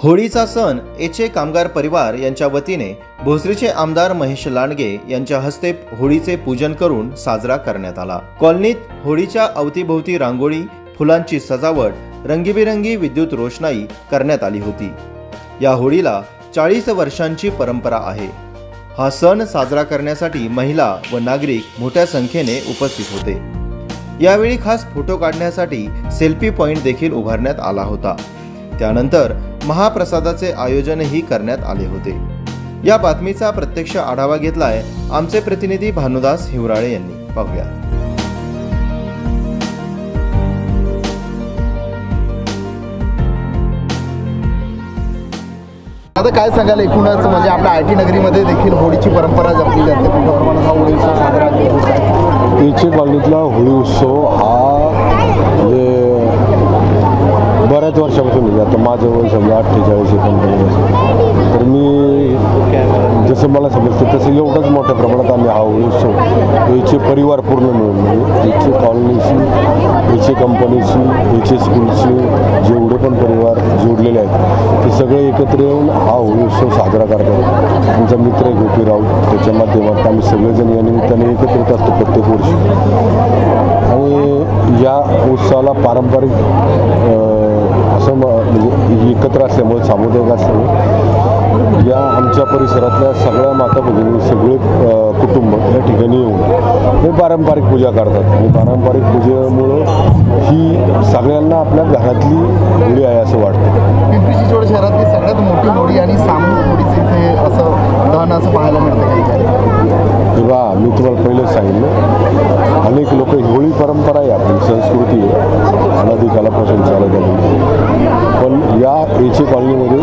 होळीचा सण एचे कामगार परिवार यांच्या वतीने भोसरीचे आमदार महेश लांडगे यांच्या हस्ते होळीचे पूजन करून साजरा करण्यात आला। कॉलनीत होळीच्या अवतीभोवती रांगोळी, फुलांची सजावट, रंगीबेरंगी विद्युत रोषणाई करण्यात आली होती। या होळीला 40 वर्षांची परंपरा आहे। हा सण साजरा करण्यासाठी महिला व नागरिक मोठ्या संख्येने उपस्थित होते। यावेळी खास फोटो काढण्यासाठी सेल्फी पॉइंट देखील उभारण्यात आला होता। त्यानंतर महाप्रसादाचे आयोजनही करण्यात आले होते। या बातमीचा प्रत्यक्ष आढावा घेतलाय आमचे प्रतिनिधी भानुदास हिवराळे यांनी। पाहूया। आता काय सांगाल, एकूणच म्हणजे आपल्या आयटी नगरीमध्ये देखील होळीची परंपरा जपली जाते, मोठ्या प्रमाणात हा होळी उत्सव साजरा केला जातो। एचे कॉलनीतला होळी उत्सव हा म्हणजे बऱ्याच वर्षापासून म्हणजे आता माझं वय समजा 48-49 तर मी जसं मला समजतं तसं एवढंच मोठ्या प्रमाणात आम्ही हा होळी उत्सव एचे परिवार पूर्ण मिळून म्हणजे एचे कॉलनीशी, एचे कंपनीशी, एचे स्कूलशी जेवढे पण परिवार जोडलेले आहेत ते सगळे एकत्र येऊन हा होळी उत्सव साजरा करतात। आमचा मित्र गोपी राऊत त्याच्या माध्यमातून आम्ही सगळेजण या निमित्ताने एकत्रित असतो प्रत्येक वर्षी। आणि या उत्सवाला पारंपरिक असं म्हणजे एकत्र असल्यामुळे, सामुदायिक असल्यामुळे या आमच्या परिसरातल्या सगळ्या माता भगिनी सगळे कुटुंब या ठिकाणी येऊन हे पारंपरिक पूजा करतात। आणि पारंपरिक पूजेमुळं ही सगळ्यांना आपल्या घरातली होळी आहे असं वाटतं। पिंपरी चिंचवड शहरातली सगळ्यात मोठी होळी आणि सामूहिक होळीचं इथे असं दहन असं पाहायला मिळतं। तेव्हा मी तुम्हाला पहिलेच सांगितलं, अनेक लोक होळी परंपरा आहे, आपली संस्कृती आहे, अनादिकालापासून चालत आली। पण या एचे कॉलनीमध्ये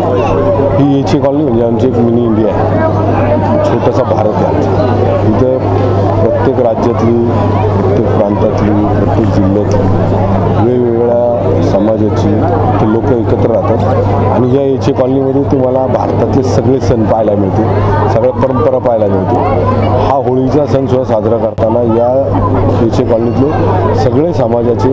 ही एचे कॉलनी म्हणजे आमची एक मिनी इंडिया आहे, छोटासा भारत आहे। इथं प्रत्येक राज्यातली, प्रत्येक प्रांतातली, प्रत्येक जिल्ह्यातली वेगवेगळ्या समाजाची ते लोक एकत्र राहतात। आणि या एचे कॉलनीमध्ये तुम्हाला भारतातले सगळे सण पाहायला मिळते, सगळ्या परंपरा पाहायला मिळते। हा होळीचा सण सुद्धा साजरा करताना या एचे कॉलनीतले सगळे समाजाचे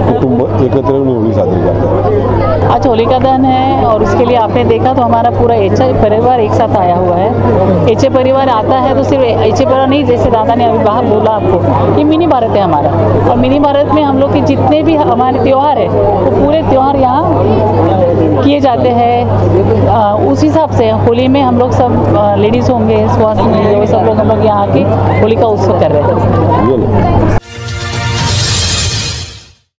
कुटुंब एकत्र येऊन होळी साजरी करतात। आज होलिका दहन है और उसके लिए आपने देखा तो हमारा पूरा एचे परिवार एक साथ आया हुआ है। एचे परिवार आता है तो सिर्फ एचे परिवार नहीं, जैसे दादा ने अभी बाहर बोला आपको, ये मिनी भारत है हमारा। और मिनी भारत में हम लोग के जितने भी हमारे त्यौहार है वो पूरे त्यौहार यहाँ किए जाते हैं। उस हिसाब से होली में हम लोग सब लेडीज़ होंगे, सुहासिनी होंगे, सब लोग हम लोग यहाँ आके होली का उत्सव कर रहे हैं।